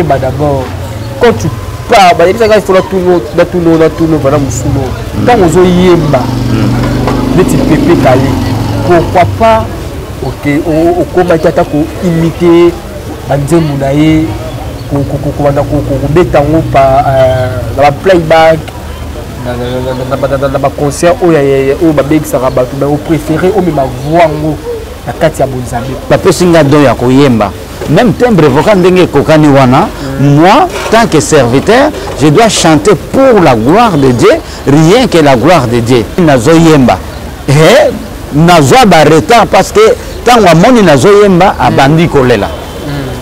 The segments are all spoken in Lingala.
D'abord, quand tu pars, il faut tout le voilà musulo. Quand on zo yemba, les petits pépés calés. Pourquoi pas, ok, au combat qui attaque imiter, banzemu nae, qu'on bétango par la playback, dans ma concert où il babek saraba, tu m'as préféré au même voix la Katia Bonzambe. Papa singa doya ko yemba. Même timbre vocal ndenge kokani wana, moi, tant que serviteur, je dois chanter pour la gloire de Dieu, rien que la gloire de Dieu. Nazo yemba. Et nazo ba retard parce que tant wa moni nazo yemba abandi kolela.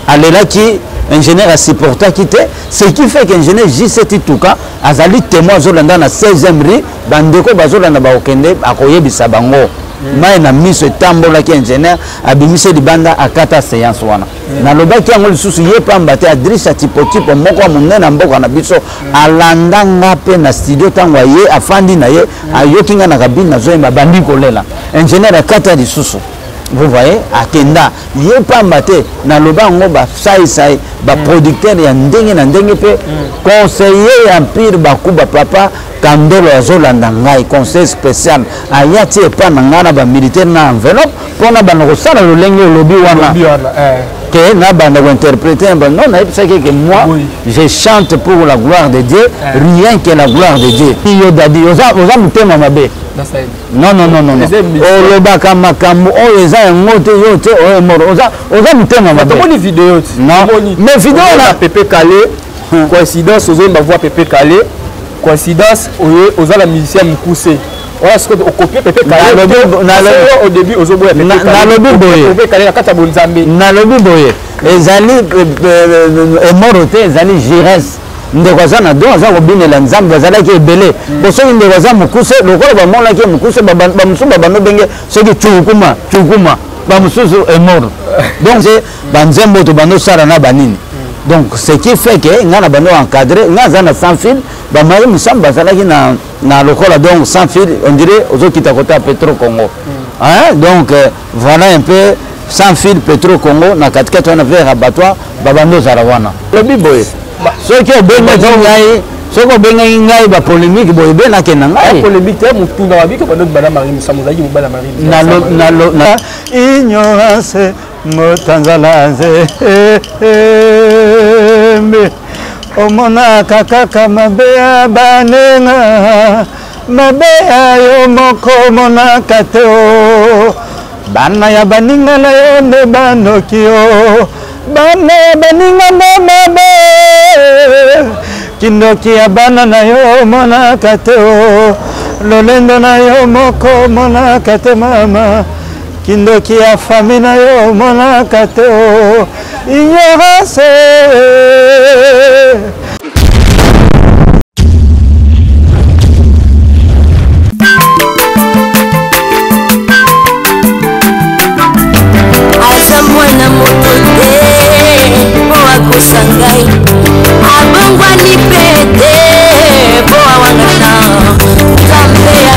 Alela ki ingénieur a supporté quitter, ce qui fait qu'ingénieur J7 Tuka azali témoin zolanda na 16e rue, bandeko bazolanda ba okende akoyebisa bango. Mais na mis ce tambola qui ingénieur abimise libanda akata séance wana na lobaki yango lisusu ye pamba te adresse tipo moko munene na mboka na biso alanda ngape na studio tango ye afandi na ye ayoki nga na kabine na zoyemba bandi kolela ingénieur akata lisusu. Vous voyez, akenda ye pamba te na lobango ba sai ba producteur ya ndenge na ndenge pe conseiller empire bakuba papa Kandolo azolanda ngai conseil spécial ayati epa na ngana ba militaire na enveloppe pona ba no sala lolenge lobi wana que na ba na interpréter non c'est que moi je chante pour la gloire de Dieu rien que la gloire de Dieu yo dadi oza mutema mabe non o lobaka makambo o eza ngote yo te o moro oza mutema mabe bonne vidéo non mais vidéo na Pépé Calé coïncidence ozo mba voix Pépé Calé coïncidence aux la musicien Mukuse. Voilà ce que au copier Pépé Calé au début aux oboya Pépé Calé la kata bonzambe na lobi boye ezali emorote ezali Jires ndeko na do aza kobinela nzambe azalaki ebele bosoki ndeko aza Mukuse lokola bamonaki Mukuse bamususu babano benge soki chukuma bamususu emoro donc c'est banzembo to bano sara na banini. Donc ce qui fait que nous avons encadré, nous avons sans fil, nous sommes na lokola donc sans fil, on dirait aux autres qui t'ont côté à Petro Congo. Hein? Donc voilà un peu sans fil Petro Congo, na 4 on a fait abattoir, babando zarawana. Le biboy. Ceux qui ont bien ngai, ceux qui ont bien ngai ba polémique boy ben na kenanga. Polémique te mutunda wabi ko notre bana Marie Musamuzaji mo bana Marie. Na ignorance motanzalaze omona kaka mabea banenga mabea yo moko mona kateo bana ya baninga na yo ne banokio bana baninga na mabe kindoki ya bana na yo mona kateo lolendo na yo moko mona kate mama kindoki ya famina yo mona kateo ignorance. Aza mwana moto te po akosangai abongwani pete po awangana nzambe ya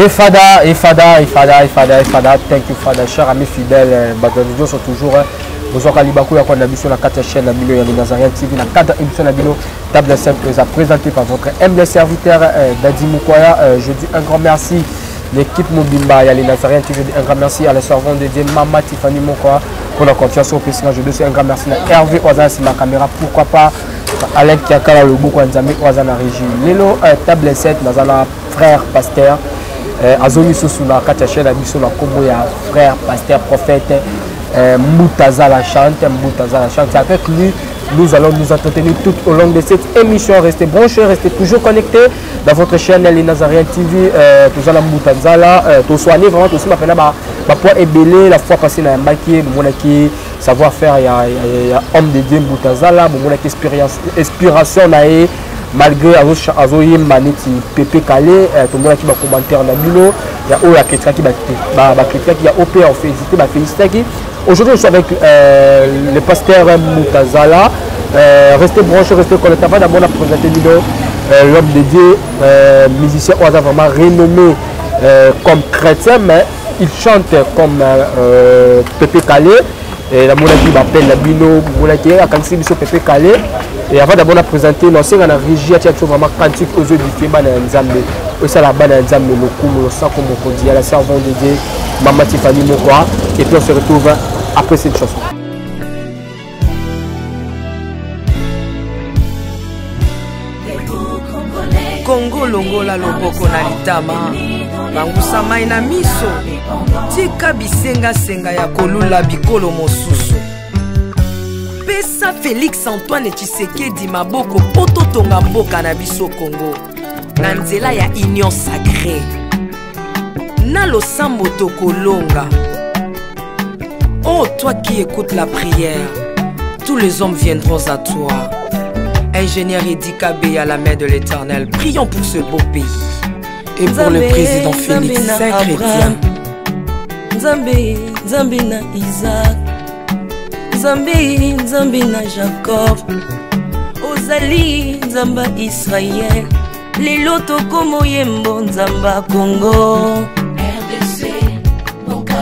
Fada, thank you Fada, chers amis fidèles, nous sont toujours besoin Kalibakou ya kwa sur la 4e chaîne la milieu de Nazarien TV, la 4e émission la vidéo table simple présentée par votre humble serviteur Dadi Mukwaya. Je dis un grand merci l'équipe Mobimba et les Nazariens TV, un grand merci à la servante de Dieu Mama Tiffany Mukwaya pour la confiance au président. Je dis un grand merci à Hervé Oazan sur ma caméra, pourquoi pas Alain Kiakala le Boko Nzambe Oazan la régie. Lelo table 7 Nazala frère pasteur Azoni Sosuna Kachache la mission la combo ya frère pasteur prophète Moutazala chante, c'est avec lui. Nous allons nous entretenir tout au long de cette émission. Restez branchés, restez toujours connectés dans votre chaîne Les Nazariens TV. Tout ça, Moutazala, tout soigné vraiment tout ça. Maintenant, poids est belé. La fois passée, dans Maki, mon savoir-faire, il y a homme de Dieu Moutazala, mon inspiration, malgré Azoye Maneti Pépé Calé, tout le monde qui va commenter en Amino, il y a Ola Ketra qui a opéré en félicité. Aujourd'hui, je suis avec le pasteur Moutazala. Restez branchés, restez connectés. Avant d'abord, on a présenté l'homme de Dieu, musicien au hasard vraiment renommé comme chrétien, mais il chante comme Pépé Calé. Et la monarchie m'appelle la Bino, monarchie a candidat sur Pépé Calé. Et avant d'abord, on a présenté l'ancien dans la régie, il y a vraiment cantique aux yeux du Féma dans Nzambe. Et ça, la bas dans Nzambe, le coup, le sang comme on dit, la servante de Dieu, Maman Tiffany Mokwa. Et puis on se retrouve après cette chanson. Congo longola loboko na litama bangusa mai na miso tika bisenga senga ya kolula bikolo mosusu pesa Félix Antoine Tshisekedi maboko poto tonga mboka na biso Congo na nzela ya union sacrée na losambo tokolonga. Oh toi qui écoutes la prière, tous les hommes viendront à toi. Ingénieur Edi Kabé à la main de l'Éternel, prions pour ce beau pays et pour le président Félix Saint-Chrétien. Nzambe na Isaac, Nzambe na Jacob, Ozali Nzamba Israël, lelo tokomo yembo Nzamba Congo. RDC, Noka,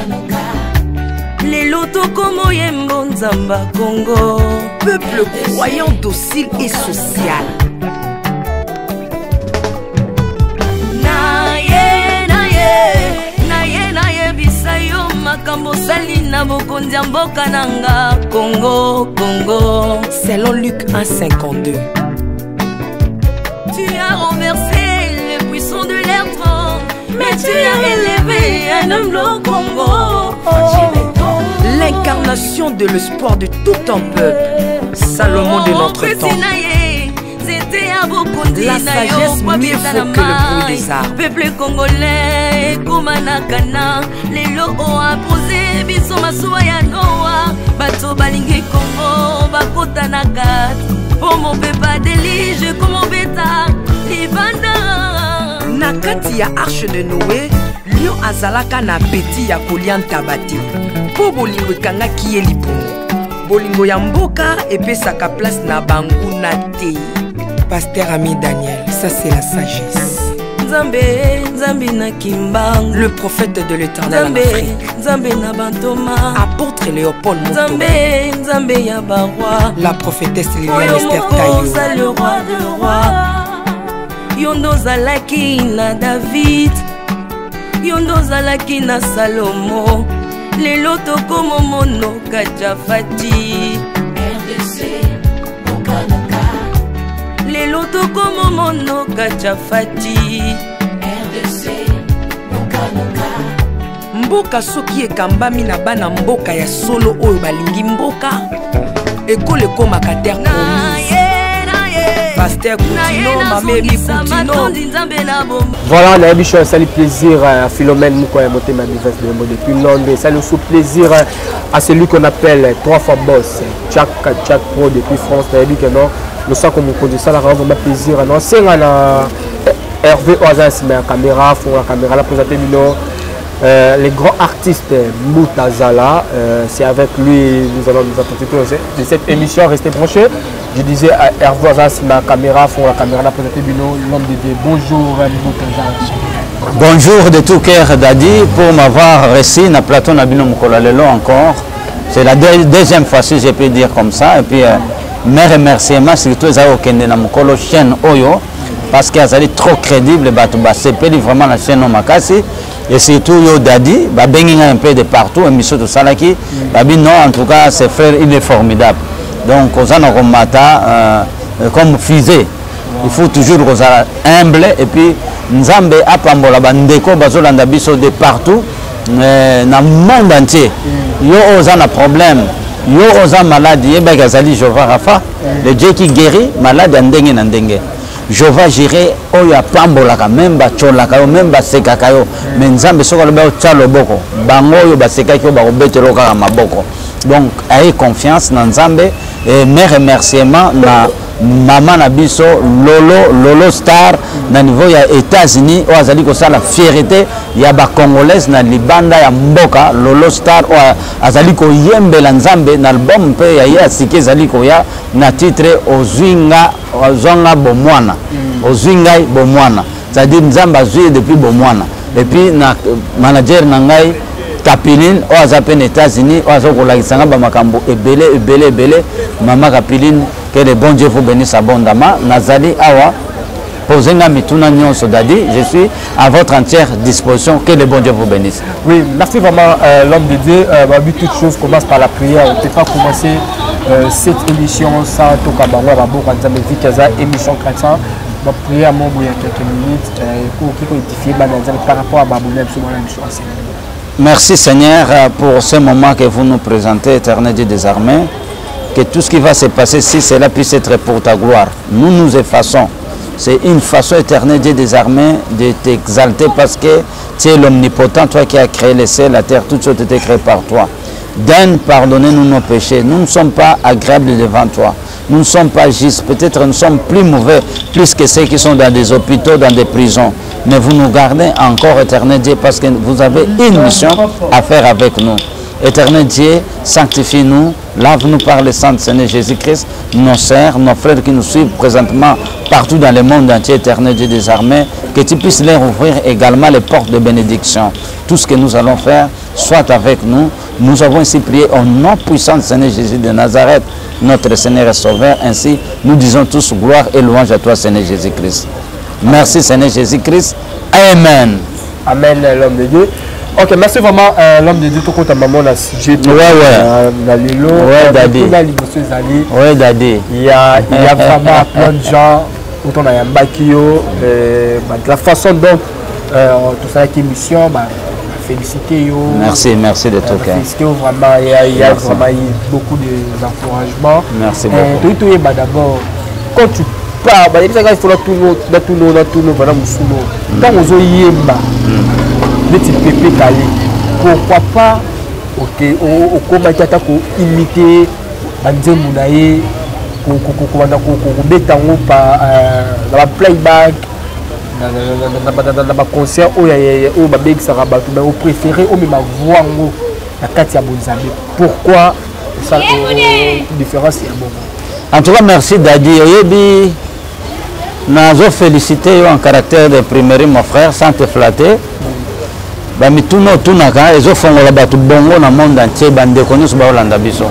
lelo tokomo yembo Nzamba Congo. Peuple croyant docile et social. Naye bisayo makambo sali na bokonzi ya mboka nanga Congo. Selon Luc 1,52. Tu as renversé les puissants de leur trône, mais tu as élevé un homme au Congo. L'incarnation de l'espoir de tout un peuple, Salomon de notre temps. La sagesse mieux faut que le bruit des arbres. Peuple congolais, Komanakana, les locaux a posé, biso masuwa ya Noa, bato balingi Congo, bakota na kat, pour mon peuple délige, comme mon bêta, libanda. Nakati ya arche de Noé, lion azalaka na peti ya kolianta bate. Po bolingo kanga kiye libongo. Bolingo ya mboka epesaka place na bangu na te. Pasteur Ami Daniel, ça c'est la sagesse. Nzambe na Kimbangu, le prophète de l'Éternel en Afrique. Nzambe na Bantoma, apôtre Léopold Moto. Nzambe ya baroi, la prophétesse Liliane Esther Tayo. Le roi de roi. Yondo zalaki na David, Yondo zalaki na Salomo. Lelo tokomo mono Kajafati. RDC, Noka. Lelo tokomo mono Kajafati. RDC, Noka. Mboka soki ekambami na bana mboka ya solo oyo balingi mboka ekole komaka terre promise. Pasteur Koutino, Mamébi Koutino. Voilà, on a eu un plaisir à Philomène Moukoya monter ma business depuis Londres. Ça nous fait plaisir à celui qu'on appelle 3 fois boss, Tchak Pro depuis France. On a dit que non, le sang comme on produit ça, là, vraiment plaisir. Non, c'est un Hervé Oazas, mais la caméra, font la caméra, la présenté les grands artistes Moutazala, c'est avec lui nous allons nous entretenir de cette émission. Restez branchés. Je disais à Hervé Oazas, ma caméra, font la caméra, la présenté l'homme de Dieu. Bonjour Moutazala. Bonjour de tout cœur Dadi, pour m'avoir reçu na plateau na bino Mokolo lelo encore. C'est la deuxième fois si je peux dire comme ça. Et puis mes remerciements surtout aux Okende na Mokolo chaîne Oyo parce qu'elles sont trop crédibles. C'est vraiment la chaîne Omakasi. Et surtout yo Dadi, un peu de partout, émission de Salaki, non en tout cas c'est frère, il est formidable. Donc on a mata comme fusée. Il faut toujours humble et puis Nzambe apambola bandeko bazolanda biso de partout dans le monde entier. yo oza na problème, yo oza malade, yebaki azali Jova Rafa, le Dieu qui guérit malade ya ndenge na ndenge. Jova Jireh oyo apambolaka même bacholaka yo même basekaka yo, mais Nzambe soki alobi otya loboko bango oyo basekaki yo bakobetela kaka maboko. Donc ayez confiance na Nzambe et mes remerciements na maman na biso Lolo Star na niveau ya États-Unis o azali ko sala fierté ya ba congolaise na libanda ya mboka. Lolo Star o azali ko yembela Nzambe na album pe ya ya sike azali ko ya na titre Ozwinga bomwana. Ozwinga bomwana, c'est-à-dire Nzambe azwi depuis bomwana. Et puis na manager na ngai Kapiline o azapen États-Unis o azokolakisanga ba makambo ebele mama Kapiline, que le bon Dieu vous bénisse abondamment. Nazali awa posenga mituna nyonso dadi, je suis à votre entière disposition. Que le bon Dieu vous bénisse. Oui, merci vraiment l'homme de Dieu. Toute chose commence par la prière. On ne peut pas commencer cette émission sans Tokabango Babo quand vous avez émission 400. Ma prière mon il y a quelques minutes pour édifier par rapport à Babounem sur la mission. Merci Seigneur pour ce moment que vous nous présentez, Éternel Dieu des armées. Que tout ce qui va se passer ici, cela puisse être pour ta gloire. Nous nous effaçons. C'est une façon, Éternel Dieu des armées, de t'exalter parce que tu es l'omnipotent, toi qui as créé les cieux, la terre, toutes choses ont été créées par toi. Donne, pardonnez-nous nos péchés. Nous ne sommes pas agréables devant toi. Nous ne sommes pas justes. Peut-être nous sommes plus mauvais, plus que ceux qui sont dans des hôpitaux, dans des prisons. Mais vous nous gardez encore, Éternel Dieu, parce que vous avez une mission à faire avec nous. Éternel Dieu, sanctifie-nous, lave-nous par le sang de Seigneur Jésus-Christ, nos sœurs, nos frères qui nous suivent présentement partout dans le monde entier, Éternel Dieu des armées, que tu puisses leur ouvrir également les portes de bénédiction. Tout ce que nous allons faire, soit avec nous. Nous avons ici prié au nom puissant de Seigneur Jésus de Nazareth, notre Seigneur et Sauveur. Ainsi, nous disons tous gloire et louange à toi, Seigneur Jésus-Christ. Merci, Seigneur Jésus-Christ. Amen. Amen, l'homme de Dieu. Ok, merci vraiment l'homme de Dieu. Tout compte à maman la sujet. Daddy. Ouais, Daddy. Il y a vraiment plein de gens autour de Yambakio. La façon dont tout ça qui émission, féliciter. Merci de tout cœur. Féliciter vraiment. Il y a vraiment beaucoup d'encouragement. Merci beaucoup. Tout d'abord, quand tu parles, il faut tout le pourquoi pas au combattant imiter Banzemounaye par playback dans ma concert où au préféré au même voix la Katia Bonzambe. Pourquoi ça différence est bon. En tout cas, merci Daddy. Oyebi, nous féliciter en caractère de primerie mon frère sans te flatter. Bamituno tunaka ezo fongola batu bongo na monde entier bande konyo so ba Holanda biso.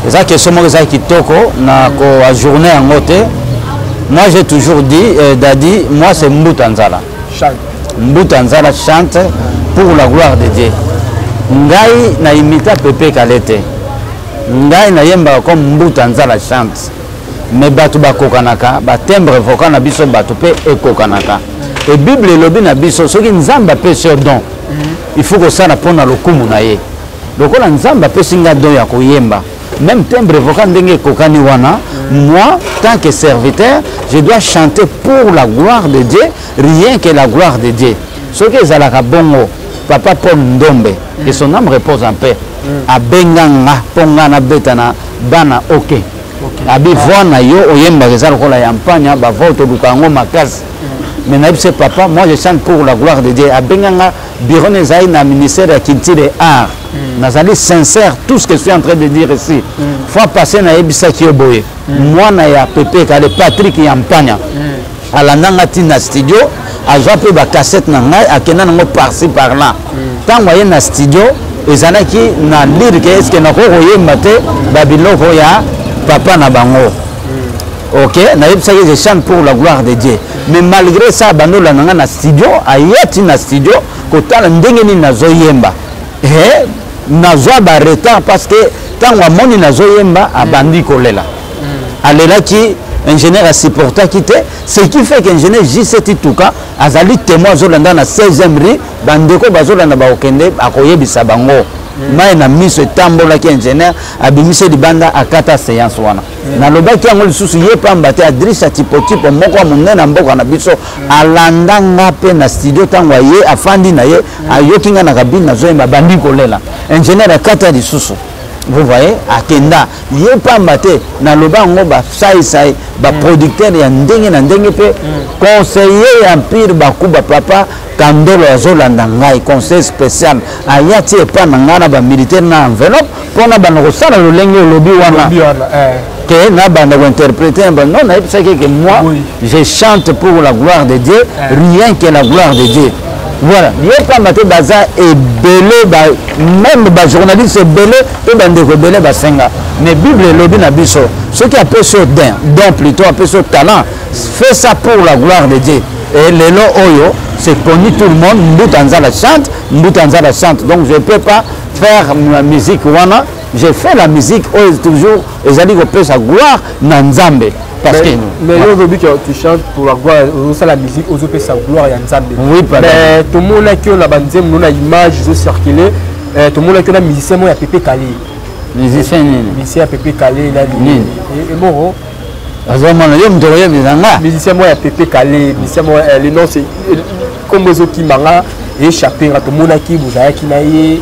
Eza question mo eza kitoko na ko a journée en côté. Moi j'ai toujours dit Daddy, moi c'est Mbuta Nzala. Chante. Mbuta Nzala chante pour la gloire de Dieu. Ngai na imita Pepe Kalete. Ngai na yemba comme Mbuta Nzala chante. Mais batu bakokanaka, ba timbre vocal na biso batu pe ekokanaka. Et Bible lobi na biso soki Nzamba pese don. Il faut que ça napona lokumu na ye. Lokola Nzamba pese nga don ya koyemba. Même timbre vocal ndenge kokani wana, moi tant que serviteur, je dois chanter pour la gloire de Dieu, rien que la gloire de Dieu. Soki ezalaka bongo, papa Paul Ndombe, que son âme repose en paix. Abenganga ponga na betana bana OK. Abi voana yo oyemba ezala kola yampanya ba voto dukango makasi. Mais naïbse papa, moi je chante pour la gloire de Dieu. Abenganga bureau nezaï na ministère de la culture et art. Nazali sincère tout ce que je suis en train de dire ici. Faut passer na yebisa kioboye. Moi na ya Pepe kale Patrick yampanya. Alandanga tina studio, azwa pe ba cassette na ngai akena nango par-ci par-là. Tant moyen na studio, ezanaki na lire que est-ce que na ko yemba te babiloko ya papa na bango. Ok, je chante pour la gloire de Dieu. Mais malgré ça, bando la nanga na studio, ayati na studio, kotala ndenge ni nazoyemba. Nazoa ba retard parce que tant wa moni nazoyemba abandi kolela. Alela ki ingénieur a supporté quitté, ce qui fait que ingénieur J7 Tuka azali témoin zolanda na 16e rue, bandeko bazolanda ba okende akoyebisa bango. mai na miso etambolaki ingénieur abimise libanda akata séance wana nalobaki yango lisusu ye pamba te adrisa tipo moko monene na mboka na biso alanda nga mpe na studio ntango aye afandi na ye ayoki nga na kabine nazoyemba bandi kolela ingénieur akata lisusu. Vous voyez, akenda ye pamba te naloba yango basaisai baproducteur ya ndenge na ndenge mpe conseiller ya mpire bakuba papa Kandolo azolanda ngai conseil spécial ayati epa na ngai na bamilitaire na enveloppe mpona bana kosala lolenge olobi wana que na banda interpréter non que moi je chante pour la gloire de Dieu rien que la gloire de Dieu. Voilà, il n'y a pas de bazar et belé, même les journalistes belé, et les belé basenga. Mais Bible et l'obin abisso, ceux qui appellent ce don plutôt appellent ce talent, fait ça pour la gloire de Dieu. Et les lots oyo, c'est connu tout le monde, Mboutanzala chante, donc je ne peux pas faire la musique wana. J'ai fait la musique, toujours, ils ont dit que sa gloire Nanzambe. Parce mais aujourd'hui tu chantes pour la gloire, la musique, aujourd'hui sa gloire Nanzambe. Oui, mais tout le monde qui a la bande, nous a image, ils ont circulé, tout le monde qui a musicien, moi, Pépé Calé. Musicien, musicien Pépé Calé, là, et Moro. Musicien, moi, Pépé Calé, musicien, moi, le nom c'est comme les autres qui m'ont échappé, tout le monde qui vous a qui n'a il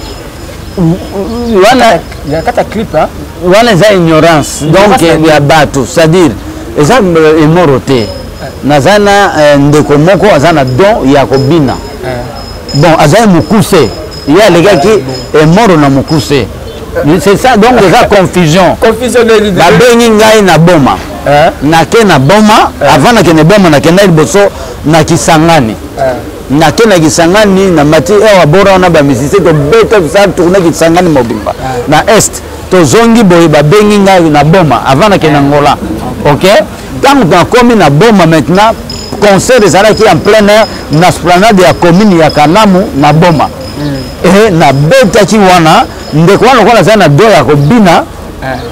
y a un clip là. Voilà une ignorance. Donc il y a bateau, c'est-à-dire ils ont moroté. Nazana ndekomoko azana don yakobina. Bon, azana mukuse. Il y a les gars qui est mort na mukuse. C'est ça donc il y a confusion. Confusion de la bengi ngai na boma. Na ke na boma avant na ke na boma na ke na liboso na kisangani. Na kena kisangani na mati ewa bora na ba musicien to beta ça tourner kisangani mobimba na est to zongi boy ba bengi ngai na boma avant na kena ngola. OK, tant qu'on commis na boma maintenant concert des qui en plein air na esplanade ya commune ya Kalamu na boma et na beta ki wana ndeko wana kwa sana do ya kobina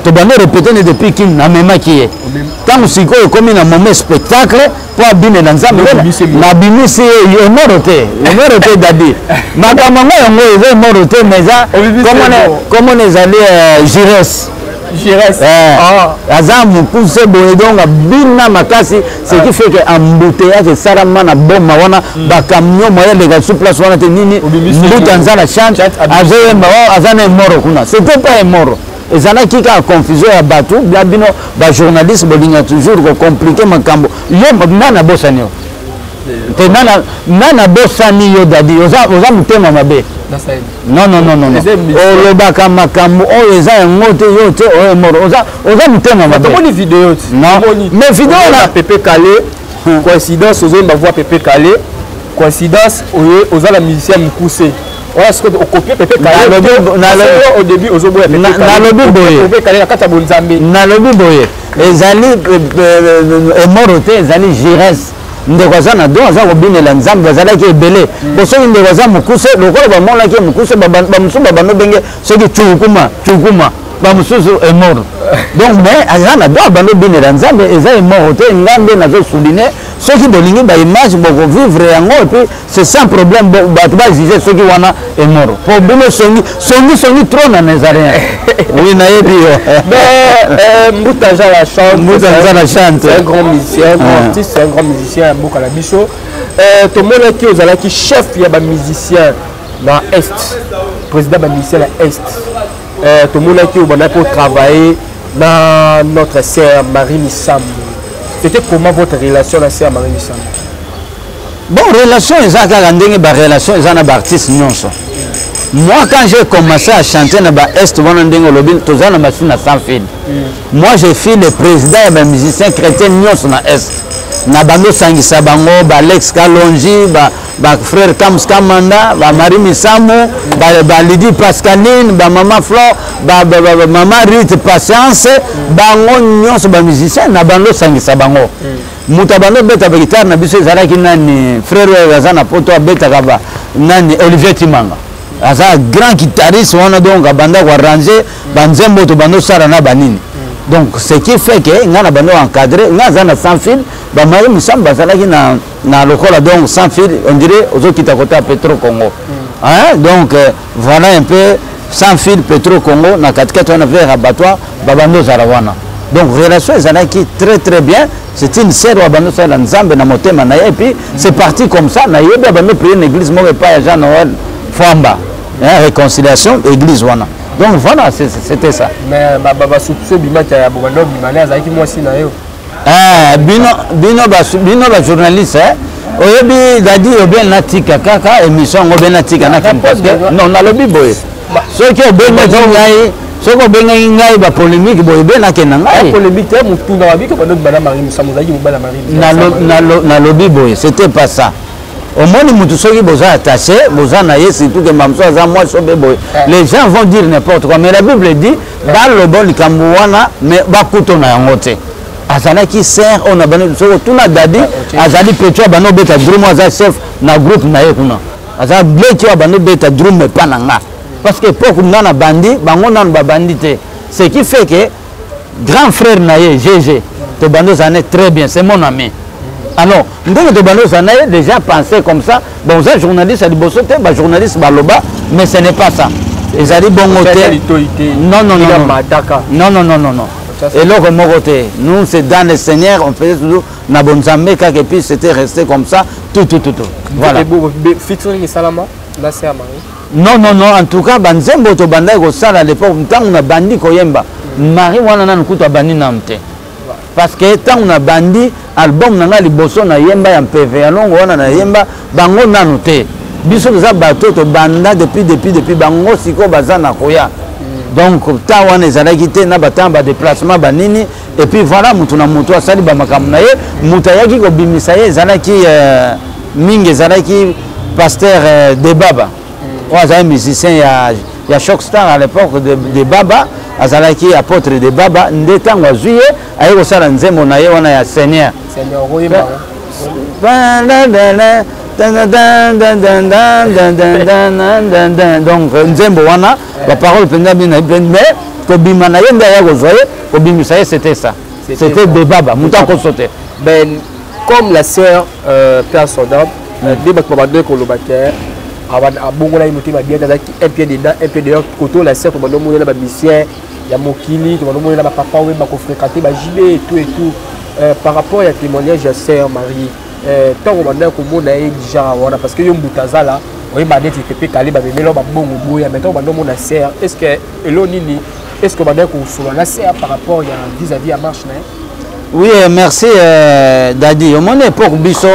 to bande répéter depuis kin na mema kié tant siko e commis na moment spectacle pour abine na nzambe na bimisi e moroté dadi makambo yango eza moroté mais ça comment on allait Gires aza mukuse boye donc bina makasi ce qui fait que embouteillage sarama na boma wana ba camion moyen de sous place wana te nini Mboutanzala chante azemba azana moro kuna c'était pas un moro ezana qui a confusion ya bateau bino ba journaliste bolinga toujours ko compliquer makambo yo nana bosani yo te nana bosani yo dadi oza mutema mabe non olobaka makambo oyo eza yango te yo te oyo moro oza mutema mabe tomoni vidéo non mais vidéo na Pépé Calé coïncidence ozomba voir Pépé Calé coïncidence oza la musicien mukuse. Voilà ce que au copier Pépé Calé au début aux oboya Pépé Calé la kata bonzambe na lobi boye ezali moroté ezali Gires ndeko aza na don aza kobinela nzambe azalaki ebele po soki ndeko aza mokuse lokola bamonaki mokuse bamosusu babando benge soki cukuma bamosusu emort donc mais aza na don abando binela nzambe eza emort te ngambe nazosouline soki bolingi baimage bokovivre yango epuis c'est sans problème bato baexige soki wana emort po bino songi trop na nazaréen oui nayebi yo mais Mboutanzala chante c'est un grand musicien un grand artiste c'est un grand musicien à mboka na biso tomonaki ozalaki chef ya bamusicien na est président bamusicien na est tomonaki obandaki kotravailler na notre sœur Marie Missambo. C'était comment votre relation avec la sœur Marie Missambo? Bon, relation, ils ont une relation, ils ont un artiste. Moi, quand j'ai commencé à chanter dans l'Est, sans fil. Moi, j'ai fait le président des musiciens chrétiens dans l'Est. Nabando Sangisa Bango, Alex Kalonji, frère Kams Kamanda, Marie Missambo, Lydie Pascaline, Maman Flore, Maman Rite Patience, Bango Nyons, musiciens, Nabando Sangisa Bango. Mutabando beta guitare na biso ezalaki nani frère Razana poto beta kaba nani Olivier Timanga aza grand guitariste wana donc abanda ko arranger banzembo to bando sara na banini donc ce qui fait que ngana bando encadrer ngaza na sans fil ba Marie Missambo azalaki na lokola donc sans fil on dirait aux autres qui côté à Petro Congo hein donc voilà un peu sans fil Petro Congo na katikati wana vers abattoir babando zarawana. Donc relation ezalaki très très bien. C'est une sœur babando sala nzambe na motema na ye, et puis c'est parti comme ça na yebi babando prier une église moko pa ya Jean Noël Famba. Réconciliation église wana. Donc voilà, c'était ça. Mais baba soupçon bima ki ya babando bimane azalaki mwasi na yo. Bino ba journaliste oyebi dadi obel natika kaka émission ngo ben natika na parce que non na lobi boye. Ceux qui obengaki ngai, ceux qui obengaki ngai ba polémique boye ben nakena ngai. Polémique te mutunda wabi ke bando bana mari musamuzaki mubala mari. Na lobi boye, c'était pas ça. Au moins mutu soki boza attaché, boza na ye surtout que mamso za moi sobe boye. Les gens vont dire n'importe quoi, mais la Bible dit dans le bon likambuana mais ba kuto na yango te. Azalaki sert on a banu so tout na dadi azali petro bano beta drum aza chef na groupe na ye kuna. Aza bleki wa bano beta drum mais pas nanga. Parce que pour na bandi bango na ba bandi te. Ce qui fait que grand frère na ye GG te bando ça est très bien, c'est mon ami. Alors, nous avons déjà pensé comme ça. Bon, vous êtes journaliste, à Libosote, journaliste Baloba, mais ce n'est pas ça. Ils ont dit bon côté. Non, non, non. Non, non, non, non, non. Et là, mon côté, nous, c'est dans le Seigneur, on faisait toujours Nabonzambe, et puis c'était resté comme ça, tout. Voilà. Featuring Salama, là, c'est à Marie. Non, non, non, en tout cas, Banzembo, to Bandai, Gosala, à l'époque, tant on a bandi Koyemba, Marie, on a un coup de bandi Namte. Parce que tant on a bandi album nanga liboso na yemba ya PV alongo wana na yemba bango nanu te biso za bato to banda depuis bango siko bazana koya donc ta wana ezalaki te na batamba déplacement banini et puis voilà mutu na mutu asali ba makamu na ye mutu ayaki ko bimisa ye ezalaki mingi ezalaki pasteur de Baba oza musicien ya Shockstar à l'époque de Baba azalaki apôtre de Baba nde tango azuye aye kosala nzembo na ye wana ya Seigneur donc nzembo wana la parole penza bina mais kobima na ye nde ya kozoye kobimisa ye c'était ça c'était de Baba muta ko sauter ben comme la sœur Père Soda de bakobande ko lobaka abongo na imoti ba bien tazaki un pied dedans un pied dehors koto la sœur ko bando mona ba misien ya mokili to bando mona ba papa we ba ko fréquenter ba jibé et tout par rapport à témoignage de sœur Marie tant ko bando ko mona e déjà wana parce que yo mbutazala oui ba deti pepe kali ba memelo ba bongo boya mais tant bando mona sœur est-ce que elonini est-ce que bando ko solo la sœur par rapport ya vis-à-vis à marche na oui merci Dadi au mon époque biso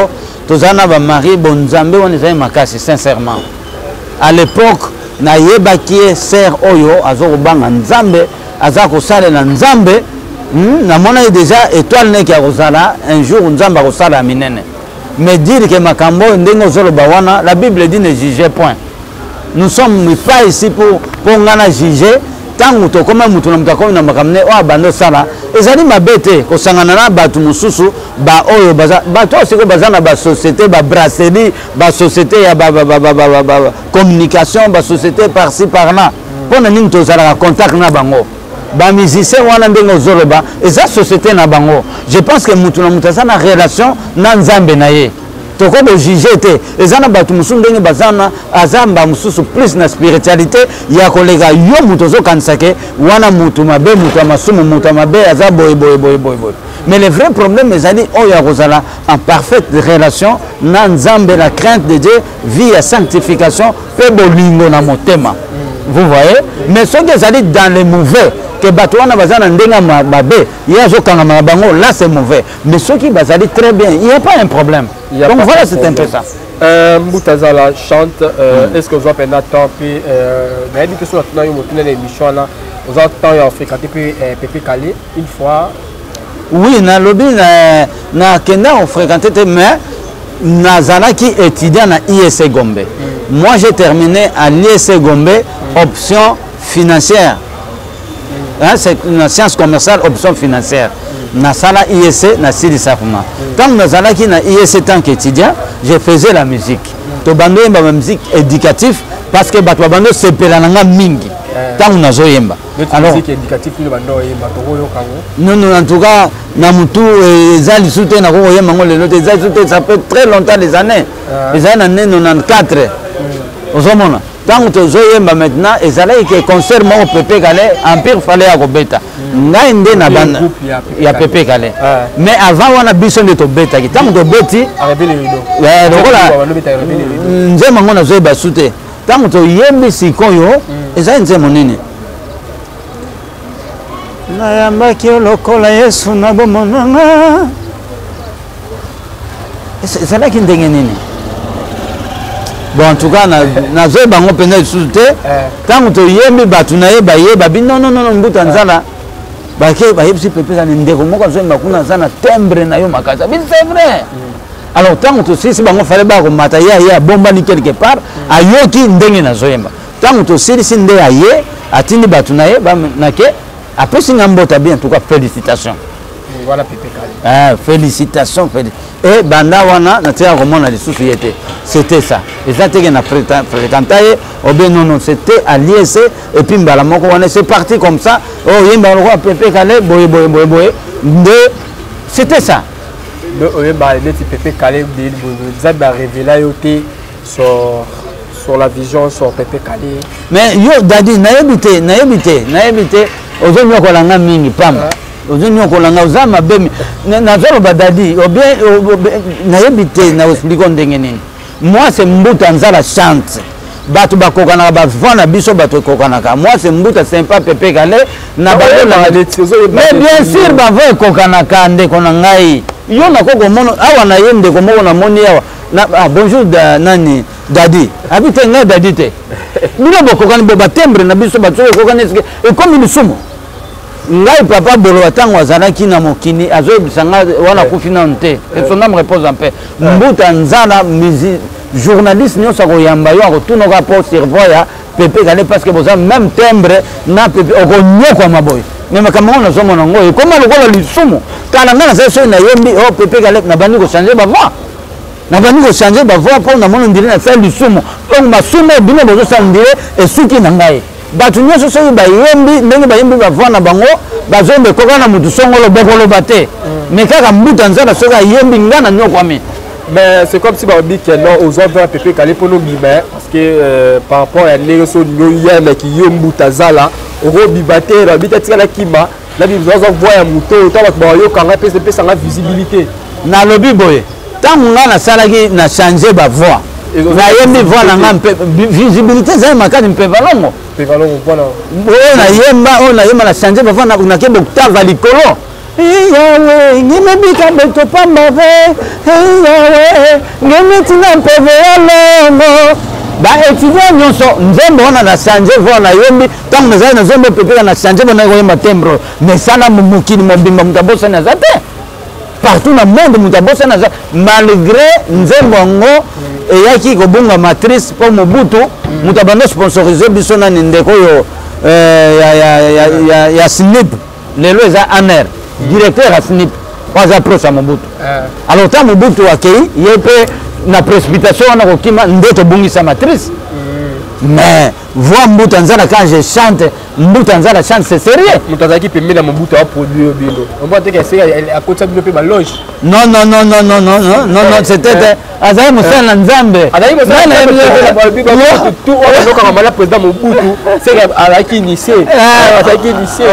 tozana ba mari bonzambe on ezali makasi sincèrement à l'époque na yebaki sœur oyo azokobanga nzambe azako sala na nzambe na mona déjà étoile ne ki akozala un jour nzambe akosala minene mais dire que makambo ndenge ozoloba wana la Bible dit ne jugez point nous sommes pas ici pour ngana juger tangu to koma mutu na mutakomi na makamne o abando sala ezali mabete ko sangana na batu mususu ba oyo baza bato siko baza na ba société ba brasserie ba société ya ba communication ba société par-ci par-là pona nini to zala contact na bango ba musicien wana ndenge ozoloba eza société na bango je pense que mutu na mutasa na relation na nzambe na ye toko bo juger te ezana batu mususu ndenge bazana azamba mususu plus na spiritualité ya kolega yo mutu zo kansake wana mutu mabe mutu masumu mutu mabe aza boy mais le vrai problème ezali oyo ya kozala en parfaite relation na nzambe la crainte de Dieu vie ya sanctification pe bolingo na motema vous voyez mais ce qui ezali dans les mauvais que Batouana bazana ndenga mabe yazo kangama bango là c'est mauvais mais ceux qui bazali très bien il n'y a pas un problème donc voilà c'est un peu ça Mbutazala chante est-ce que vous avez un temps puis mais dit que sur la émission là vous avez temps à fréquenter puis Pépé Calé une fois oui na lobby na kenda on fréquenté mais nazala qui étudiant na ISC Gombe moi j'ai terminé à l'ISC Gombe option financière. Hein, c'est une science commerciale, option financière. Na sala ISC, na sili safuma. Quand nous allons qui na ISC tant qu'étudiant, je faisais la musique. To bando yemba ma musique éducative parce que batwa bando sepelananga mingi. Tant nous nazo yemba. Alors musique éducative le bando yemba to yo kango. Non non en tout cas na mutu ezali soute na ko yemba ngole lote ezali soute ça fait très longtemps des années. Les années 94. Ozomona. tant que tozoyemba maintenant ezalaki ke concert moko Pepe Kale Empire fallait akobeta ngai nde na banda ya Pepe Kale mais avant wana biso nde tobetaki tant que tobeti lokola nzembo ngo nazoyeba su te tant que toyembi sikoyo ezali nzembo nini nayambaki lokola Yesu na bomona nga ezalaki ndenge nini bon en tout cas nazoye bango mpenza lisusu te ntango toyembi bato na ye bayeba bi non mbuta nzala bake bayebisi pepesani ndeko moko azoyemba kuna aza na timbre na yo makasi abi c'est vrai alors ntango tosilisi bango fale bakomata ye abombani quelque part ayoki ndenge nazoyemba ntango tosilisi nde aye atindi bato na ye banake apesi nga mbota bien en tout cas félicitations voilà Pepe Kale félicitations et banda wana natia komona lisusu yete c'était ça exactement na fréquenté ou bien non c'était à l'ISC et puis mbala moko wana c'est parti comme ça oh yemba roi Pepe Kale boye c'était ça le yemba neti Pepe Kale ça va révéler yoté sur la vision sur Pepe Kale mais yo dadi nayebite ozonyo kolanga mingi pamba ozonyo kolanga ozama bemi nazolo badadi nayebite na explique ndenge nini moi c'est mbuta nzala chante bato bakokana bavana biso bato kokanaka moi c'est mbuta sympa Pepe Kale na mais bien sûr bavo kokanaka ndeko na ngai yo nakoko mono awa na ye ndeko moko na moni awa bonjour nani dadi habite ngai dadi te bino bokokani batembre na biso bato kokani et comme une sumo ngai papa bolo atango azalaki na mokini azoyebisa nga wana kufi nano te son âme repose en paix mbuta nzala journaliste nyonso akoyamba yo akotunaka po servoi ya Pepe Kale parce que boza même timbre na Pepe okonyokwama boye mais makambo ngo nazomona ngo ekoma lokola lisumu kala nga nazali soki nayembi o Pepe Kale nabandi kochange bavoi mpo namona ndire nasali lisumu donc masumu bino bozosala ndire esuki na ngai bato nyonso soki bayembi ndenge bayembi bavoi na bango bazoyemba ekoka na mutu songolo bokoloba te mais kaka mbuta nzala soki ayembi nga na nyokwami. Mais c'est comme si on dit que non, aux autres Pepe Kale pour nous biber parce que par rapport à l'élection de qui Yomboutazala, au Robibate, la bitati la Kima, la bibliothèque voit un mouton, tant que Boyo quand PCP sans la visibilité. Na lobby boy, tant qu'on a salagi na changé ba voix. Na yembi voix na visibilité ça makani mpevalongo. Mpevalongo voilà. On a yemba na changé ba voix na ke bokta valikolo. Yahweh, ngimebika beto pambave. Yahweh, ngimitina mpeve alongo. Ba étudiant nyonso nzembo wana na changé voix na yembi tant que na nzembo Pepe na changé bana yemba tembro mais sana mumukini mobimba mutabosa na zate partout dans le monde mutabosa na zate malgré nzembo ngo eyaki kobunga matrice pour Mobutu mutabando sponsoriser biso na ndeko yo ya SNIP lelo eza amer directeur à SNIP pas approche à Mobutu alors tant Mobutu akei yepe na précipitation wana kokima ndeto bungisa matrice mais voix Mbuta Nzala quand je chante Mbuta Nzala chante c'est sérieux Mbuta Nzala qui permet la Mobutu à produire bino on voit que c'est à côté de peu loge non c'était Azaï Moussa Nzambe Azaï Moussa tout on a la président Mobutu c'est à qui initié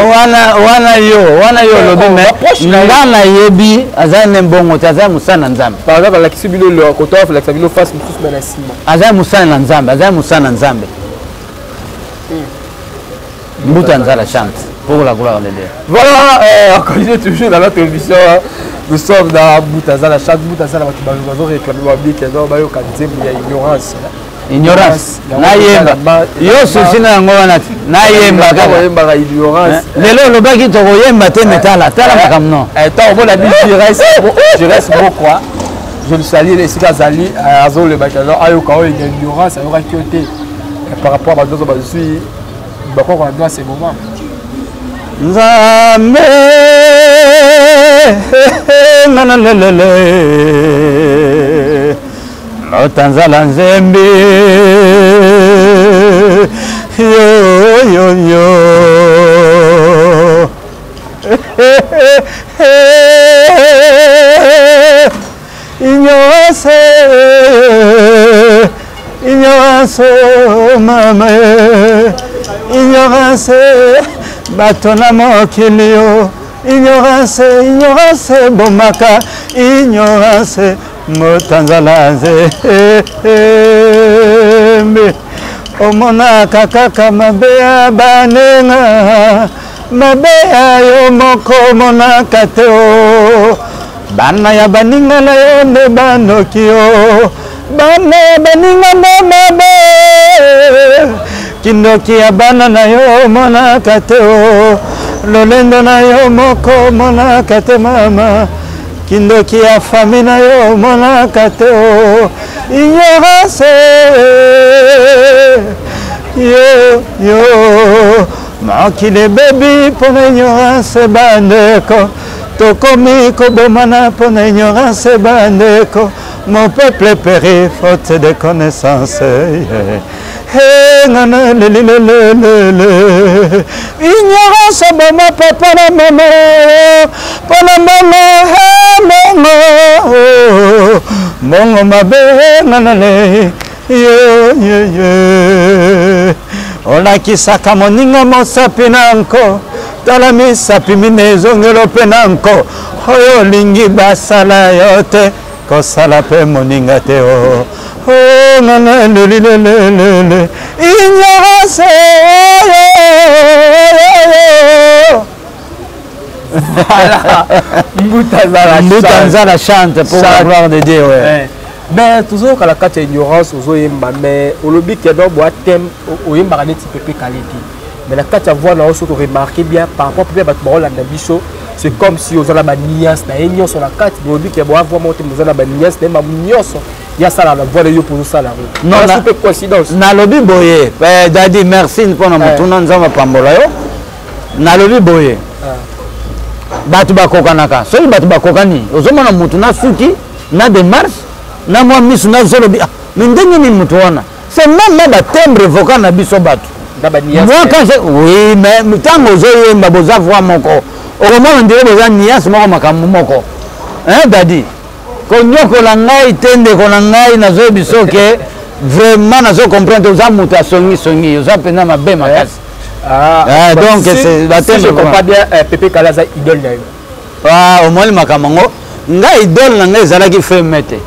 wana yo lobi mais ngana yebi Azaï Mbongo Azaï Moussa Nzambe par exemple la qui bino le côté la qui bino face tous menacement Azaï Moussa Nzambe Mbuta Nzala chante pour la gloire de Dieu. Voilà, on continue toujours dans notre émission. Nous sommes dans Mbuta Nzala chante. Mbuta Nzala va réclamer ma vie qu'il y a ignorance. Ignorance. Nayemba. Yo souci na ngo wana ti. Nayemba kaka. Ignorance. Lelo lo baki to yemba te metala. Tala makamno. Tant on a dit je reste beaucoup. Je le salue les Sikazali Azol le Bakano ayoka il y a ignorance ayoka kioté par rapport à d'autres bazui bakoko na doit ces moments Nzambe nanalele Lotanzala Nzembe yo ignorance, mama, ignorance, batona mokilio, ignorance, ignorance, bomaka, ignorance, motanzalaze, omona kaka mabea banenga, mabea yo moko mona kateo, bana ya baninga na yo ne banokio, bana ya baninga na mabe, kindoki ya bana na yo mona kateo, lolendo na yo moko mona kate mama, kindoki ya fami na yo mona kateo, ignorance, yo, mokile baby pour ignorance bandeko, tokomi kobomana pour ignorance bandeko, mon peuple périt faute de connaissances. Ignorance boma papa la maman, pour la maman, mongo mabe nanale, olakisaka moninga mosapi nanko, tala misapi minezongelo pe nanko, oyo lingi basala yo te, kosala pe moninga te o. Oh, nana, le, ignorance. Voilà. Mbutanzala chante pour la gloire de Dieu. Ouais. Mais toujours quand la carte ignorance, mais au lobby qui est dans boîte thème, au yemba neti pepe kaleti. Mais la carte à voir là, on se remarquer bien par rapport à battre la bicho. C'est comme si aux ala nias na enyo sur la carte, au lobby qui est boire voir monter aux ala nias, na nios. Il y a ça là, la voix de Dieu pour ça là. Non, c'est une coïncidence. Na lobby boye. Dadi merci pour nous tourner nzamba pambola yo. Na lobby boye. Batu bakokanaka. Soki batu bakokani. Ozomona mutu na suki, na démarche, na moi misu na zolobi. Mais ndenge ni mutu wana. C'est même ba timbre vocal na biso batu. Moi quand je oui, mais tant ozoye mbaboza voix moko. Au moment on dirait boza nias moko makamu moko. Hein dadi? Konyoko la ngai tende kona ngai na zo biso ke vraiment na zo comprendre oza mutu songi oza pena mabe makasi. Ah, donc c'est la thème. Je comprends bien Pepe Kalaza idole na yo. Ah, au moins makamango ngai idole na ngai zalaki frère mete.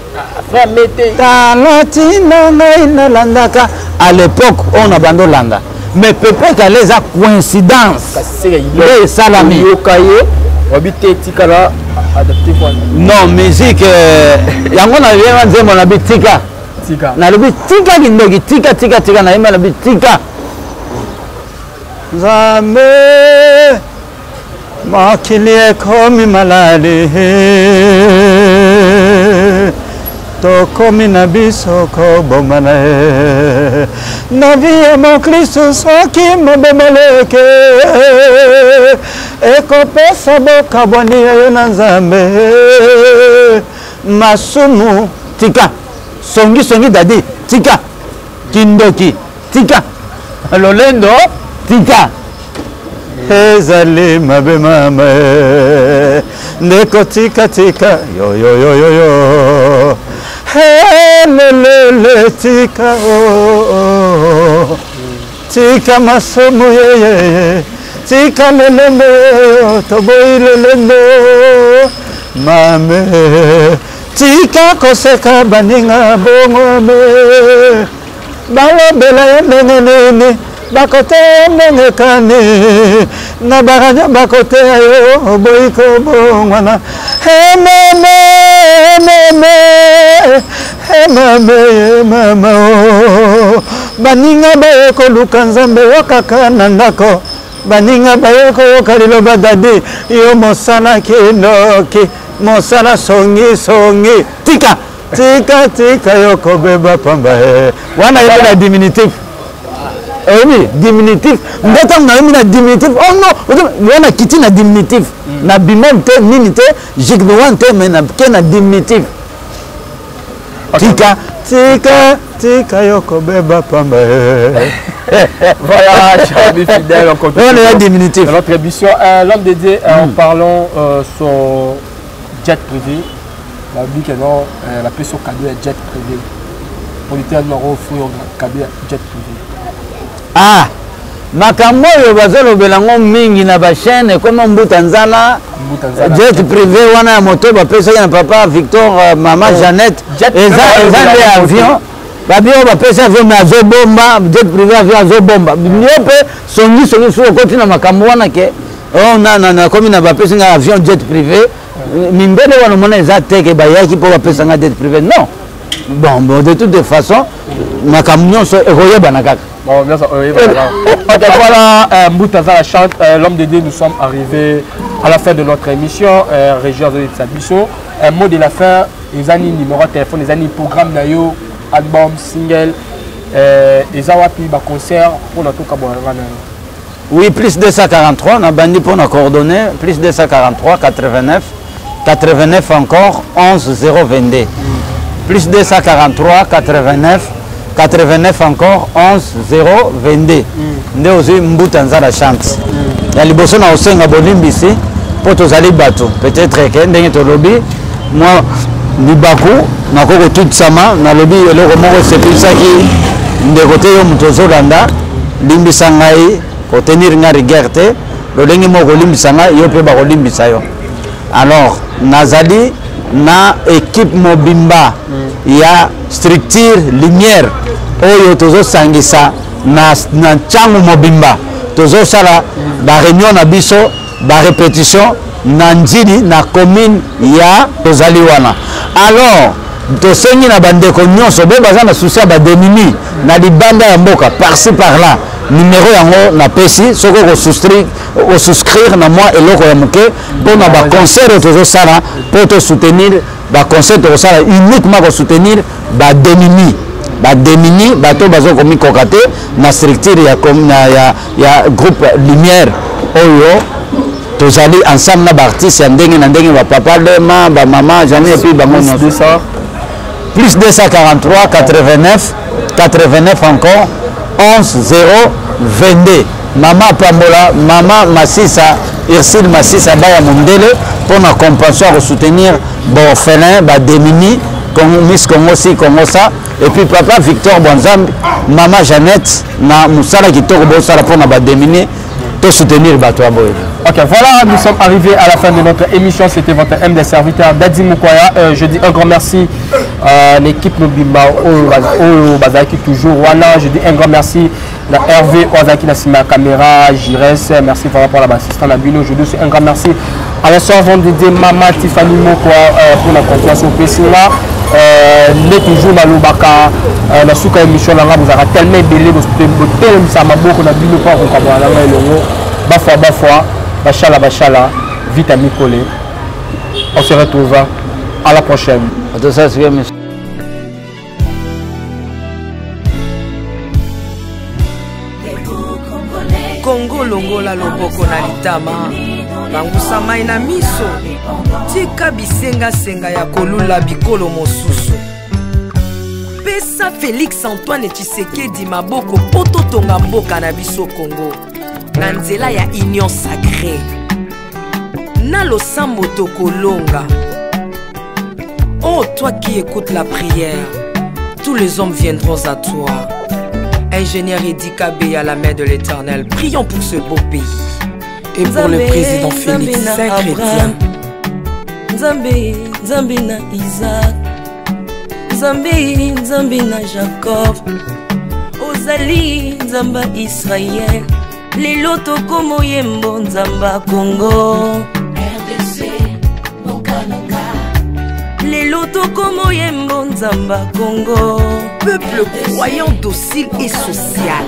Frère mete. Talatina ngai na landaka à l'époque on a bando landa. Mais Pepe Kalaza coïncidence. Il salami. Yokaye, habité tikala adapté quoi. Non, musique yango na bien nzembo na bitika. Tika. Na lobi tika kindoki tika na yema na bitika. Zambe makili ekomi malali tokomi na biso kobomana na vie ya mokristo soki mobemeleke ekopesa bokabwani yo na nzambe masumu tika songi dadi tika kindoki tika lolendo tika ezali mabe mama ndeko tika yo helele tika tika masomo ye tika lelendo toboyi lelendo mame tika koseka baninga bongo me balobela ye ndenge bakote mengekane na baranya bakote yo boiko bongwana mama baninga bayeko luka nzambe yokaka na ndako baninga bayeko yoka liloba dadi yo mosala kindoki mosala songi tika yoko beba pamba wana yele na diminutif. Oui, diminutif. Ndeta na diminutif. Oh non, on a quitté na diminutif. Na bimante minute, j'ignorante mais na kena diminutif. Tika yoko beba pamba. Voilà, chers amis fidèles, on continue. On est diminutif. Dans notre émission, l'homme dédié, en parlant sur jet privé. La vie que non, la personne cadeau est jet privé. producteur numéro Fouillon Kabia Jet Privé. Ah, makambo yo bazolobela ngo mingi na ba chaîne comme Mbutanzala Jet Privé wana ya moto ba pesa na papa Victor maman Jeannette eza avion babio ba pesa avion na zobomba Jet Privé avion azobomba nyope songi sur côté na makambo wana ke oh na comme na ba pesa na avion Jet Privé mimbele wana mona eza teke ba yaki po ba pesa na Jet Privé non bon de toute façon makambo nyonso ekoyeba na kaka. Bon, bien sûr, voilà, Mbutanzala chante, l'homme de Dieu, nous sommes arrivés à la fin de notre émission, Région de Sabiso. Un mot de la fin, les années numéro de téléphone, les années programme d'ailleurs, album, single, les awapi, concert, pour notre cas. Oui, plus 243, on a bandit pour nos coordonnées, plus 243, 89, 89 encore, 11 022. Plus 243, 89, 89 encore 11 022 nde ozi Mbutanzala chante ya liboso na osenga bolimbisi po tozali bato peut-être ke ndenge tolobi moi libaku nakoko tutisama nalobi eloko moko sepisaki ndeko te yo moto ozolanda limbisa ngai kotenir nga rigueur te lolenge moko limbisa ngai yo mpe bakolimbisa yo alors nazali na équipe mobimba ya structure lumière oyo tozo sangisa na ntango mobimba tozo sala ba réunion na biso ba répétition na njini na commune ya tozali wana alors tosengi na bandeko nyonso be baza na souci ba denimi na libanda ya mboka par-ci par-là numéro yango na pesi soko ko souscrire na moi eloko ya muke pour na ba concert tozo sala pour te soutenir ba concert tozo sala uniquement ko soutenir ba denimi bademini bato bazo komi kokate na structure ya groupe lumière oyo tozali ensemble na baartiste ya ndenge na ndenge bapapa lema bamama jani epuis bango nyonso plus 243 89 89 encore 11 022 mama Pambola mama Masisa Ursule Masisa baya mondele pour na compensation à soutenir orphelin bademini Miss Congo si Congo ça et puis papa Victor Bonzambi maman Jeannette na musala kitoko bosala pour na bademini to soutenir bato ya boye. Ok, voilà, nous sommes arrivés à la fin de notre émission. C'était votre M des serviteurs Daddy Mukwaya. Je dis un grand merci à l'équipe Nobimba au Bazaki toujours Wana. Je dis un grand merci à Hervé Ozaki Nassima Caméra, Jires. Merci par rapport à l'assistant Nabino. Je dis un grand merci à la soeur Vendédé Mama Tiffany Mokwa pour la confiance au PCA. N'est toujours dans l'Obaka. La souka émission là, vous aurez tellement belé de tel ça m'a beaucoup Nabino pas au Kabana et le Bafwa. Bachala, vite à Mikole. On se retrouve à la prochaine. Congo longola loboko na litama bangusa mai na miso tika bisenga senga ya kolula bikolo mosusu pesa Félix Antoine Tshisekedi maboko poto tonga mboka na biso Congo na nzela ya union sacrée na losambo tokolonga. Oh toi qui écoutes la prière, tous les hommes viendront à toi. Ingénieur Edi Kabé à la main de l'Éternel, prions pour ce beau pays et pour le président Félix Saint-Chrétien. Nzambe na Isaac, Nzambe na Jacob, Ozali Nzamba Israël. Lelo tokomo yembo Nzamba Congo RDC Bokananga. Lelo tokomo yembo Nzamba Congo. Peuple croyant docile et social.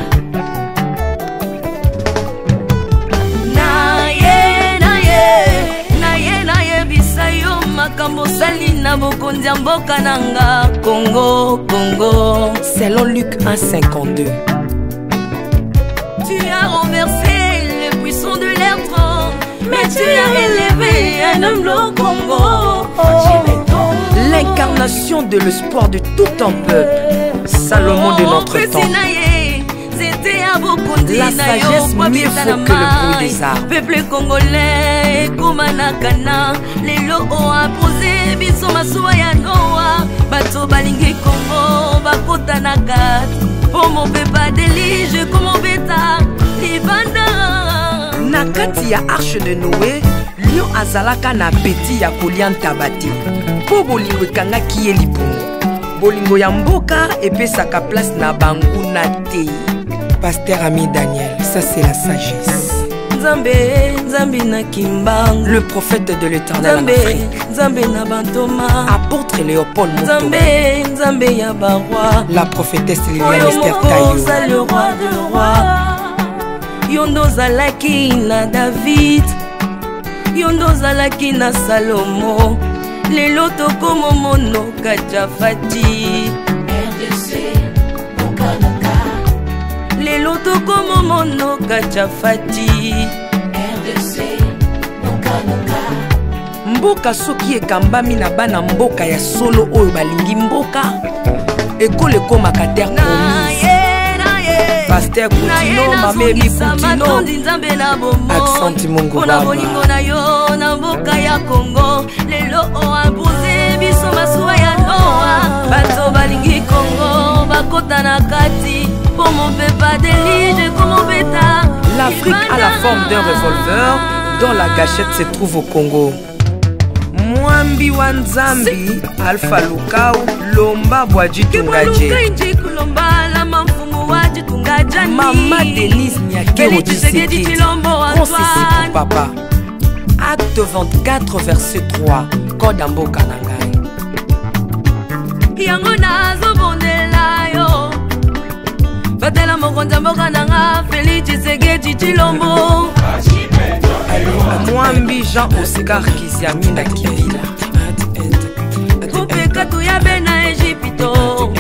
Naye bisayo makambo sali na bokonzi ya mboka nanga Congo. Selon Luc 1:52. Tu as renversé le puissant de l'air trône, mais tu as élevé un homme au Congo. L'incarnation de l'espoir de tout un peuple, Salomon de notre temps. nzete ya bokondi La na yo sagesse mieux vaut que le bruit des arbres. peuple congolais ekomanaka na lelo oapose biso masuwa ya noa bato balingi kongo bakota na kati po mopepa delige komobeta libanda na kati ya arche de Noé lion azalaka na apeti ya kolia ntaba te mpo bolingo ekangaki ye libumu bolingo ya mboka epesaka place na banguna te. Pasteur Ami Daniel, ça c'est la sagesse. Nzambe na kimbangu, le prophète de l'Éternel en Afrique. Nzambe na bantoma, apôtre Léopold Moto. Nzambe ya baroi, la prophétesse Liliane Esther Tayo. Le roi de roi, yondo zalaki na David, yondo zalaki na Salomo, lelo tokomo monoka Jafati. Lelo tokomo monoka Jafati. Mboka soki ekambami na bana mboka ya solo oyo balingi mboka ekole ekomaka terre promise. Pasteur Koutino, Mamebi Koutino, Accent Mungu Baba. Bolingo na yo na mboka ya Congo lelo oabuze biso masuwa ya noa bato balingi Congo bakota na kati po mopepa delige komobeta. L'Afrique a la forme d'un revolver dont la gâchette se trouve au Congo. Mwambi wa Nzambi, Alpha Lukau, Lomba Bwaji Tungaje. Mama Denise Nyakero Tshisekedi, Konsesi pour papa. Acte 24, verset 3, Kodambo Kanangai. Yango nazo bondela yo batela mokonza mboka nanga Félix Tshisekedi Tshilombo. Mwambi Jean Oscar Kiziamina Kibila. Kupeka tuyabe na Egypto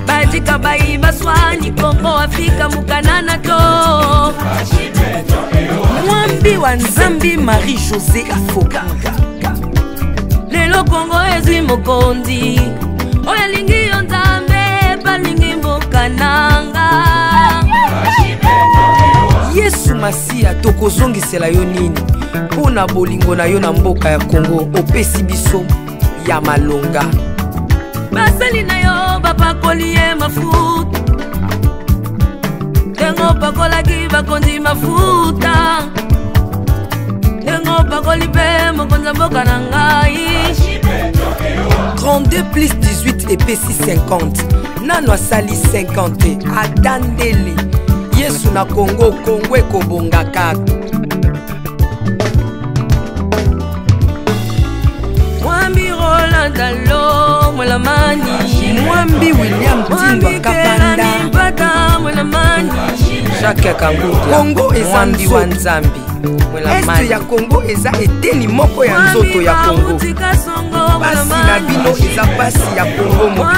bajika bayi baswani Kongo Afrika mukanana to. Mwambi wa Nzambi Marie-José Afoka. Lelo Kongo ezwi mokondi oyalingi yo Nzambe balingi mboka nanga. Yesu Masia tokozongisela yo nini mpona bolingo na yo na mboka ya Kongo opesi biso ya malonga. Basali na yo bapakoli ye mafuta ndengo pakolaki bakonzi mafuta ndengo pakoli mpe mokonza mboka na ngai. 32 plus 18 epesi 50 nano asali 50 atandeli Yesu na Kongo Kongo ekobonga kaka. Mwambi Roland Alo Mwelamani, Mwambi William Timba Kapanda, Mwelamani Jacques Kangudia. Kongo eza wa Nzambi. Este ya Kongo eza eteni moko ya nzoto ya Kongo. Basi na bino eza basi ya Kongo moko.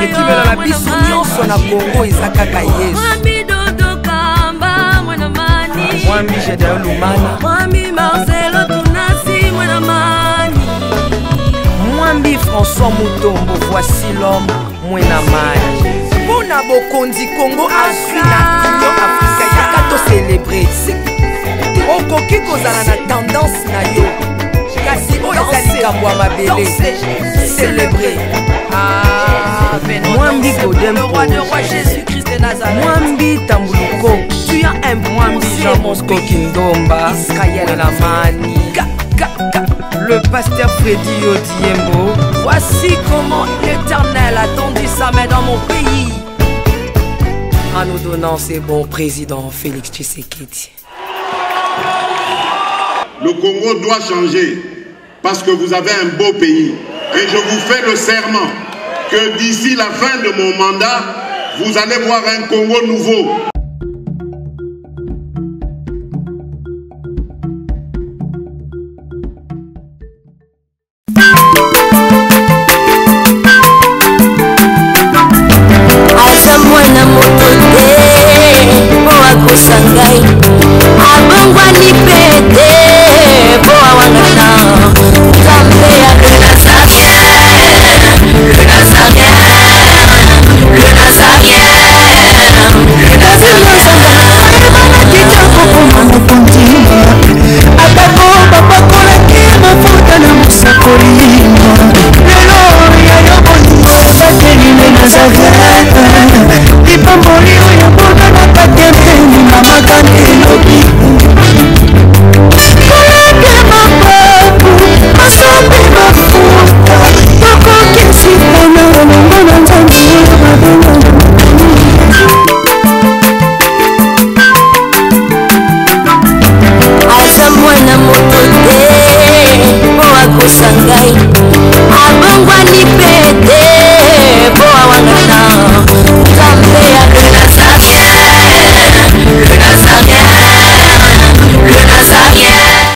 Ekibela na biso nyonso na Kongo eza kaka Yesu. Mwambi Jedeo Lumana, Mwambi Marcelo Tunasi Mwelamani, Mwambi François Mutombo, voici l'homme Mwenamani. Pona bokonzi Kongo azwi na Union Africaine yaka to célébrer. Okoki kozala na tendance na yo kasi oyo eza likambo ya mabele célébrer. Mwambi Godempo, Mwambi Tambuluko, tu as un Mwambi Jean Bosco Kindomba, Israël Lamani, le pasteur Freddy Odiembo. Voici comment l'Éternel a tendu sa main dans mon pays en nous donnant ses bons présidents Félix Tshisekedi. Le Congo doit changer parce que vous avez un beau pays. Et je vous fais le serment que d'ici la fin de mon mandat, vous allez voir un Congo nouveau. Azamwana motote boa kosangai abongwani pete boa wangana Nzambe ya le Nazarien, le Nazarien, le Nazarien, bakosa ngai